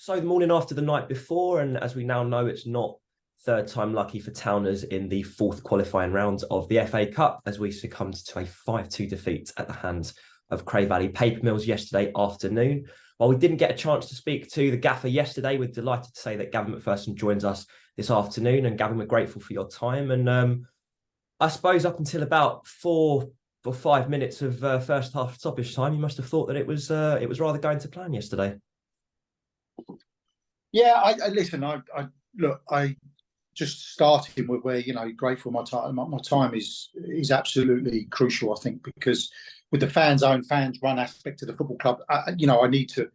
So the morning after the night before, and as we now know, it's not third time lucky for Towners in the fourth qualifying round of the FA Cup as we succumbed to a 5-2 defeat at the hands of Cray Valley Paper Mills yesterday afternoon. While we didn't get a chance to speak to the gaffer yesterday, we're delighted to say that Gavin Macpherson joins us this afternoon. And Gavin, we're grateful for your time. And I suppose up until about 4 or 5 minutes of first half stoppage time, you must have thought that it was rather going to plan yesterday. Yeah, I listen. I just started with where grateful. My time is absolutely crucial. I think because with the fans run aspect of the football club, I need to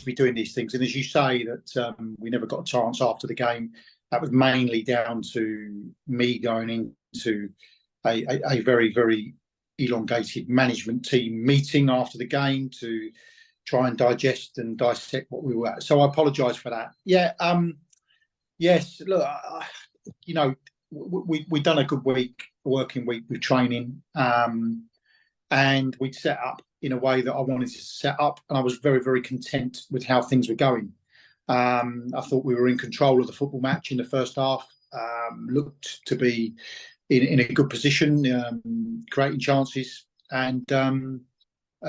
be doing these things. And as you say that we never got a chance after the game, that was mainly down to me going into a very, very elongated management team meeting after the game to try and digest and dissect what we were at. So I apologise for that. Yeah. Yes. Look, we've done a good working week with training, and we'd set up in a way that I wanted to set up, and I was very, very content with how things were going. I thought we were in control of the football match in the first half. Looked to be in a good position, creating chances, and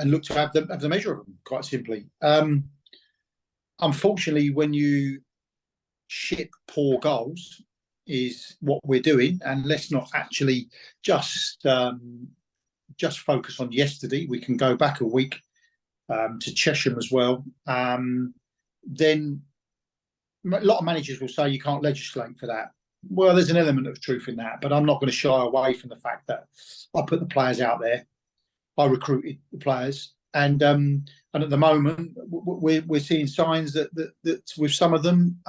look to have the measure of them, quite simply. Unfortunately, when you ship poor goals, is what we're doing, and let's not actually just focus on yesterday. We can go back a week to Chesham as well. Then a lot of managers will say you can't legislate for that. Well, there's an element of truth in that, but I'm not going to shy away from the fact that I put the players out there. I recruited the players, and at the moment we're seeing signs that with some of them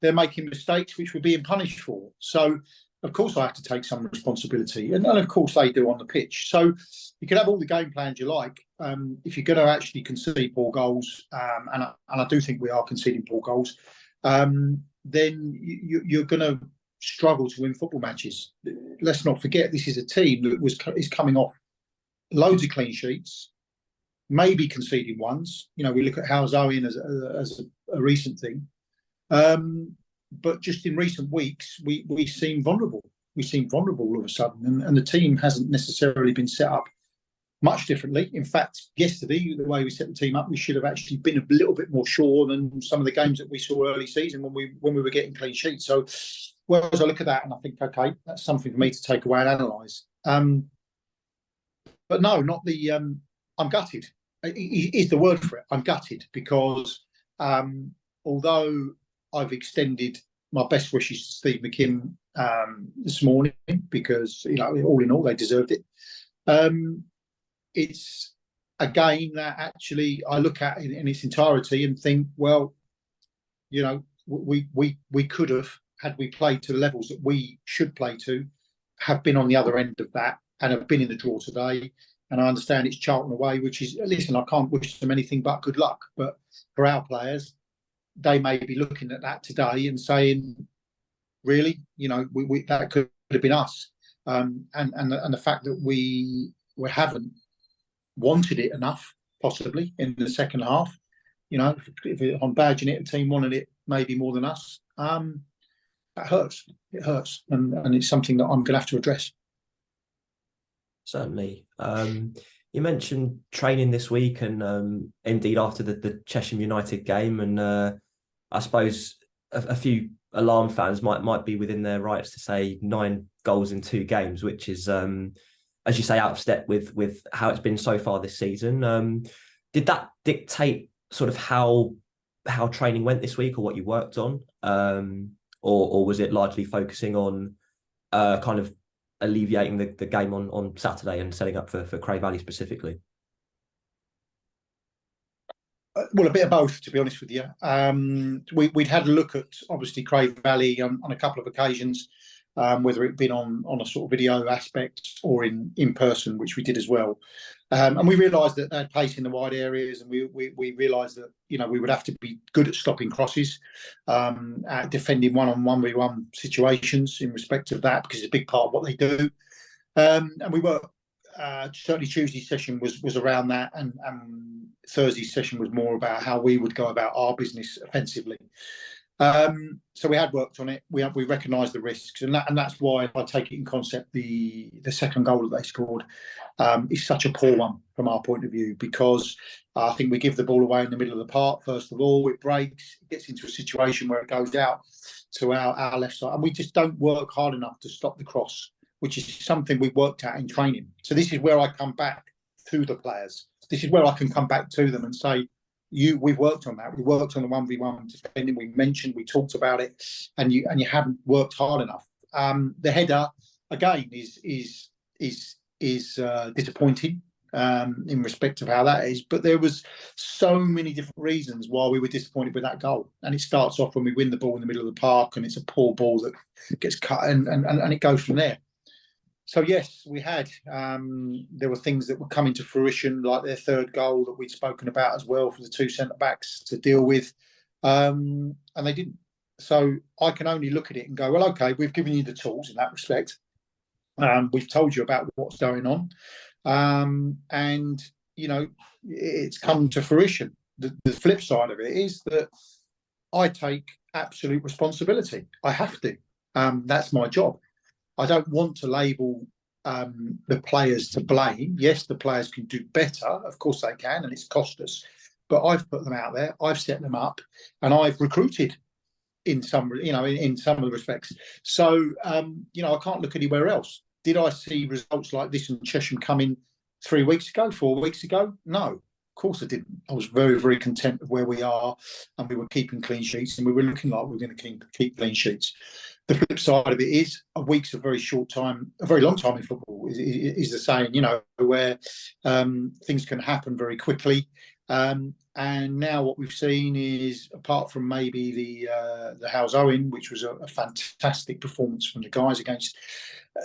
they're making mistakes which we're being punished for. So of course I have to take some responsibility, and of course they do on the pitch. So you can have all the game plans you like. If you're going to actually concede poor goals, and I do think we are conceding poor goals, then you're going to struggle to win football matches. Let's not forget this is a team that is coming off loads of clean sheets, maybe conceding ones. We look at How's Owen as a recent thing. But just in recent weeks, we seem vulnerable. We seem vulnerable all of a sudden. And the team hasn't necessarily been set up much differently. In fact, yesterday, the way we set the team up, we should have actually been a little bit more sure than some of the games that we saw early season when we were getting clean sheets. So whereas I look at that and I think, okay, that's something for me to take away and analyse. But no, not the. I'm gutted. Is the word for it. I'm gutted because although I've extended my best wishes to Steve McKim this morning because all in all they deserved it. It's a game that actually I look at in its entirety and think, well, we could have, had we played to the levels that we should play to, have been on the other end of that and have been in the draw today. And I understand it's Charlton away, which is, listen, I can't wish them anything but good luck. But for our players, they may be looking at that today and saying, really, we that could have been us. And the fact that we haven't wanted it enough, possibly, in the second half, if I'm badging it, a team wanted it maybe more than us, that hurts. It hurts. And it's something that I'm going to have to address. Certainly. You mentioned training this week and indeed after the Chesham United game, and I suppose a few alarm fans might be within their rights to say 9 goals in 2 games, which is, as you say, out of step with how it's been so far this season. Did that dictate sort of how training went this week or what you worked on? Or was it largely focusing on kind of alleviating the game on Saturday and setting up for Cray Valley specifically? Well, a bit of both, to be honest with you. We'd had a look at, obviously, Cray Valley on a couple of occasions, whether it been on a sort of video aspect or in person, which we did as well. And we realised that they had pace in the wide areas, and we realised that we would have to be good at stopping crosses, at defending one-on-one situations in respect of that, because it's a big part of what they do. And we were certainly Tuesday's session was around that, and Thursday's session was more about how we would go about our business offensively. So we had worked on it. We recognised the risks, and that's why I take it in concept. The second goal that they scored is such a poor one from our point of view, because I think we give the ball away in the middle of the park. First of all, it breaks, it gets into a situation where it goes out to our left side, and we just don't work hard enough to stop the cross, which is something we worked at in training. So this is where I come back to the players. This is where I can come back to them and say, we've worked on that. We worked on the 1v1 defending. We talked about it, and you haven't worked hard enough. The header again is disappointing in respect of how that is. But there was so many different reasons why we were disappointed with that goal. And it starts off when we win the ball in the middle of the park, and it's a poor ball that gets cut, and it goes from there. So yes, we had. There were things that were coming to fruition, like their third goal that we'd spoken about as well, for the two centre backs to deal with, and they didn't. So I can only look at it and go, well, okay, we've given you the tools in that respect. We've told you about what's going on, and it's come to fruition. The flip side of it is that I take absolute responsibility. I have to. That's my job. I don't want to label the players to blame. Yes, the players can do better. Of course they can, and it's cost us. But I've put them out there. I've set them up, and I've recruited in some, in some of the respects. So, I can't look anywhere else. Did I see results like this in Chesham coming 3 weeks ago, 4 weeks ago? No, of course I didn't. I was very, very content with where we are, and we were keeping clean sheets, and we were looking like we were going to keep clean sheets. The flip side of it is a week's a very short time, a very long time in football, is the saying, where things can happen very quickly. And now what we've seen is, apart from maybe the Howes Owen, which was a fantastic performance from the guys against,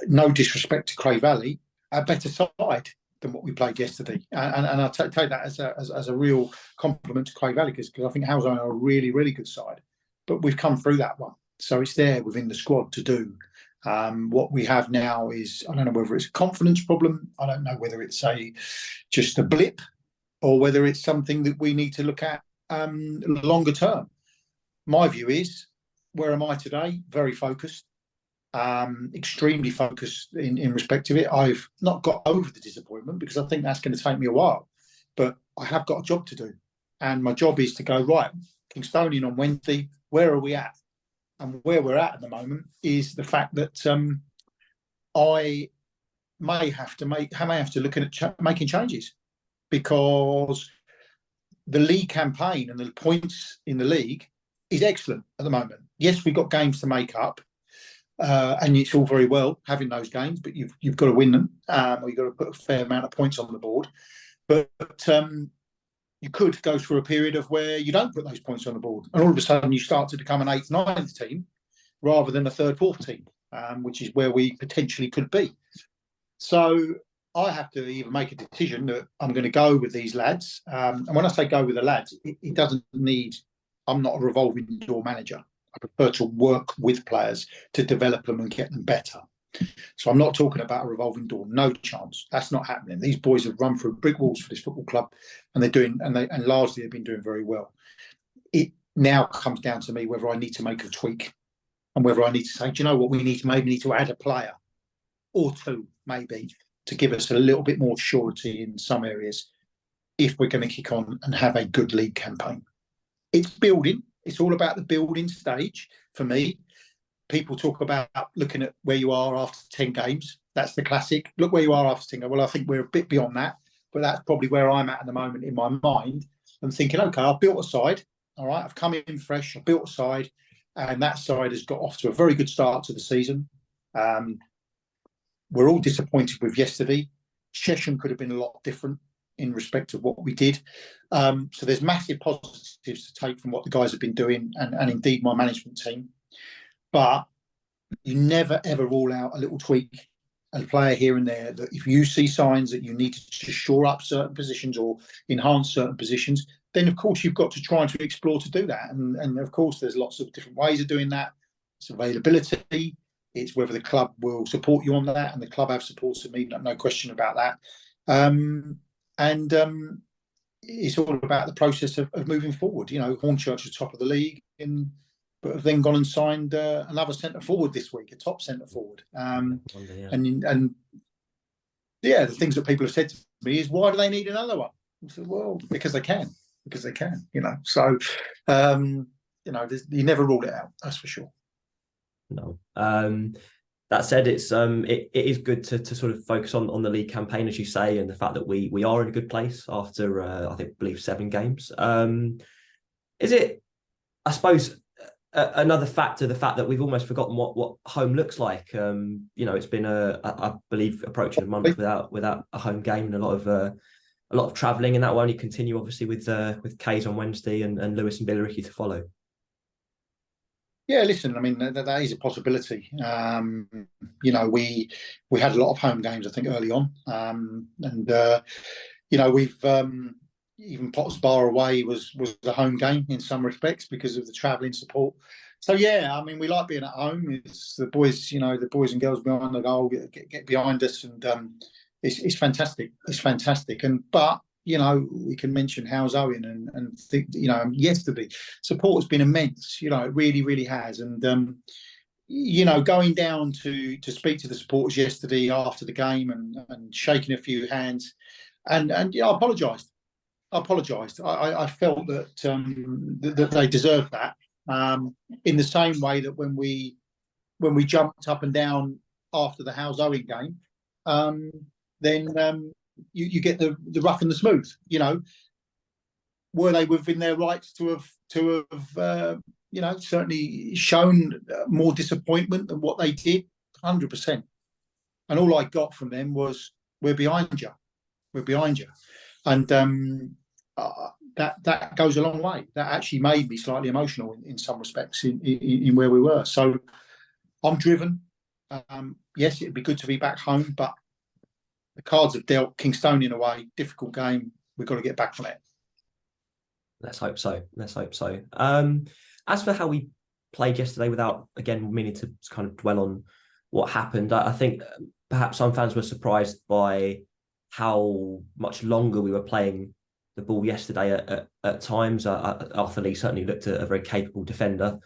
no disrespect to Cray Valley, a better side than what we played yesterday. And I take that as a real compliment to Cray Valley, because I think Howes Owen are a really, really good side. But we've come through that one. So it's there within the squad to do. What we have now is, I don't know whether it's a confidence problem. I don't know whether it's just a blip, or whether it's something that we need to look at longer term. My view is, where am I today? Very focused, extremely focused in respect of it. I've not got over the disappointment, because I think that's going to take me a while. But I have got a job to do. And my job is to go, right, Kingstonian on Wednesday, where are we at? And where we're at the moment is the fact that I may have to look at making changes, because the league campaign and the points in the league is excellent at the moment. Yes, we've got games to make up, and it's all very well having those games, but you've got to win them, or you've got to put a fair amount of points on the board. But you could go through a period of where you don't put those points on the board, and all of a sudden you start to become an 8th, 9th team rather than a 3rd, 4th team, which is where we potentially could be. So I have to either make a decision that I'm going to go with these lads. And when I say go with the lads, it doesn't need, I'm not a revolving door manager. I prefer to work with players to develop them and get them better. So I'm not talking about a revolving door. No chance. That's not happening. These boys have run through brick walls for this football club, and they're doing, and largely they've been doing very well. It now comes down to me whether I need to make a tweak, and whether I need to say, do you know what, we maybe need to add a player or two, maybe, to give us a little bit more surety in some areas, if we're going to kick on and have a good league campaign. It's building. It's all about the building stage for me. People talk about looking at where you are after 10 games. That's the classic. Look where you are after 10 games. Well, I think we're a bit beyond that, but that's probably where I'm at the moment in my mind. I'm thinking, okay, I've built a side. All right, I've come in fresh. I've built a side, and that side has got off to a very good start to the season. We're all disappointed with yesterday. Chesham could have been a lot different in respect of what we did. So there's massive positives to take from what the guys have been doing, and indeed my management team. But you never, ever rule out a little tweak, a player here and there, that if you see signs that you need to shore up certain positions or enhance certain positions, then of course you've got to try to explore to do that. And of course there's lots of different ways of doing that. It's availability, It's whether the club will support you on that, and the club have supported me, no question about that. And it's all about the process of moving forward. Hornchurch is top of the league, but have then gone and signed another centre forward this week, a top centre forward. And the things that people have said to me is, why do they need another one? I said, well, because they can. So, you never rule it out. That's for sure. No. That said, it is good to sort of focus on the league campaign, as you say, and the fact that we are in a good place after I believe 7 games. Is it, I suppose, another factor, the fact that we've almost forgotten what home looks like? It's been I believe approaching a month without a home game, and a lot of travelling, and that will only continue obviously with K's on Wednesday and Lewis and Billericay to follow. Yeah, listen, I mean, that is a possibility. We had a lot of home games, I think, early on. We've even Potter's Bar away was a home game in some respects because of the travelling support. So, yeah, I mean, we like being at home. It's the boys, the boys and girls behind the goal get behind us, and it's fantastic. It's fantastic. But we can mention Howes Owen and think, yesterday, support has been immense. It really, really has. And, going down to speak to the supporters yesterday after the game and shaking a few hands. And I apologised. I felt that they deserved that. In the same way that when we jumped up and down after the Howes Owen game, then you get the rough and the smooth. Were they within their rights to have certainly shown more disappointment than what they did? 100%. And all I got from them was, we're behind you, and that goes a long way. That actually made me slightly emotional in some respects in where we were. So I'm driven. Yes, it'd be good to be back home, but the cards have dealt. Kingstonian away, difficult game. We've got to get back on it. Let's hope so. As for how we played yesterday, without, again, meaning to kind of dwell on what happened, I think perhaps some fans were surprised by how much longer we were playing the ball yesterday at times. Arthur Lee certainly looked a very capable defender.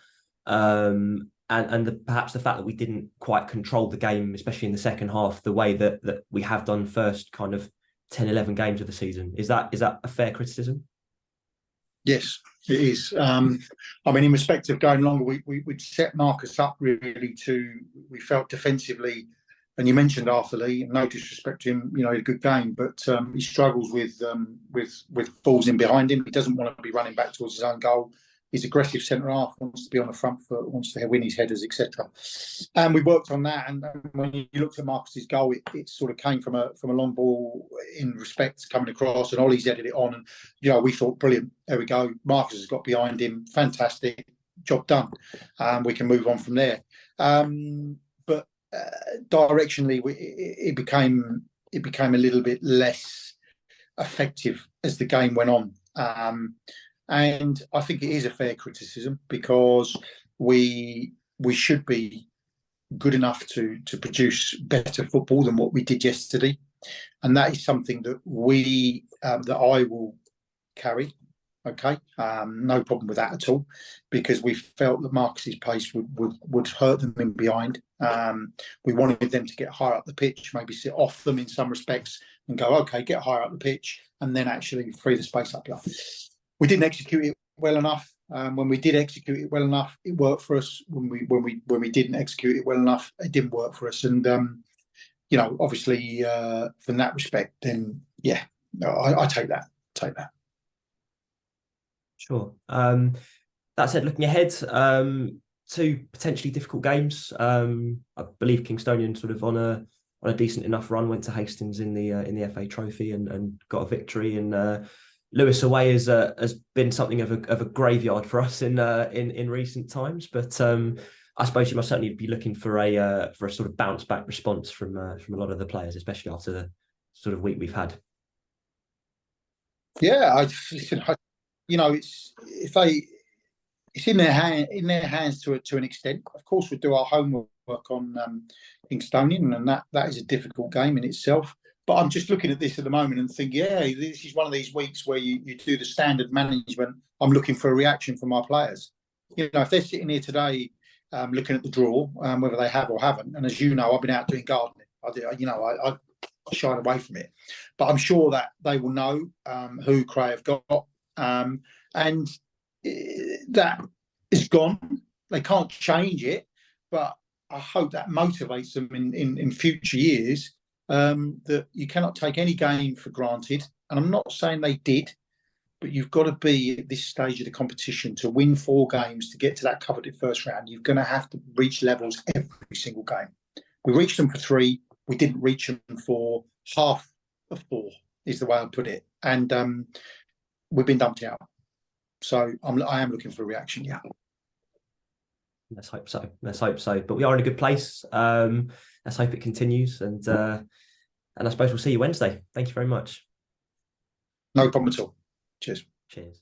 And perhaps the fact that we didn't quite control the game, especially in the second half, the way that we have done first kind of 10, 11 games of the season. Is that a fair criticism? Yes, it is. In respect of going longer, we'd set Marcus up really we felt defensively, and you mentioned Arthur Lee, no disrespect to him, he had a good game, but he struggles with balls in behind him. He doesn't want to be running back towards his own goal. He's aggressive centre half, wants to be on the front foot, wants to win his headers, etc. And we worked on that. And when you looked at Marcus's goal, it sort of came from a long ball in respect coming across, and Ollie's headed it on. And we thought, brilliant, there we go. Marcus has got behind him, fantastic, job done. We can move on from there. But directionally, it became a little bit less effective as the game went on. And I think it is a fair criticism, because we should be good enough to produce better football than what we did yesterday, and that is something that that I will carry. Okay, no problem with that at all, because we felt that Marcus's pace would hurt them in behind. We wanted them to get higher up the pitch, maybe sit off them in some respects, and go, okay, get higher up the pitch, and then actually free the space up here. We didn't execute it well enough. When we did execute it well enough, it worked for us. When we didn't execute it well enough, it didn't work for us. And obviously, from that respect, then yeah, I take that. Sure. That said, looking ahead, 2 potentially difficult games. I believe Kingstonian sort of on a decent enough run, went to Hastings in the FA Trophy and got a victory. And Lewis away has been something of a graveyard for us in recent times, but I suppose you must certainly be looking for a sort of bounce back response from a lot of the players, especially after the sort of week we've had. Yeah, it's in their hands to an extent. Of course, we do our homework on Kingstonian, and that is a difficult game in itself. But I'm just looking at this at the moment and think, yeah, this is one of these weeks where you do the standard management. I'm looking for a reaction from my players. You know, if they're sitting here today looking at the draw, whether they have or haven't, and as you know, I've been out doing gardening. I shied away from it, but I'm sure that they will know who Cray have got, and that is gone. They can't change it, but I hope that motivates them in future years. That you cannot take any game for granted. And I'm not saying they did, but you've got to be at this stage of the competition to win 4 games to get to that coveted first round. You're going to have to reach levels every single game. We reached them for 3. We didn't reach them for half of 4, is the way I put it. And we've been dumped out. So I am looking for a reaction, yeah. Let's hope so. Let's hope so. But we are in a good place. Let's hope it continues. And I suppose we'll see you Wednesday. Thank you very much. No problem at all. Cheers. Cheers.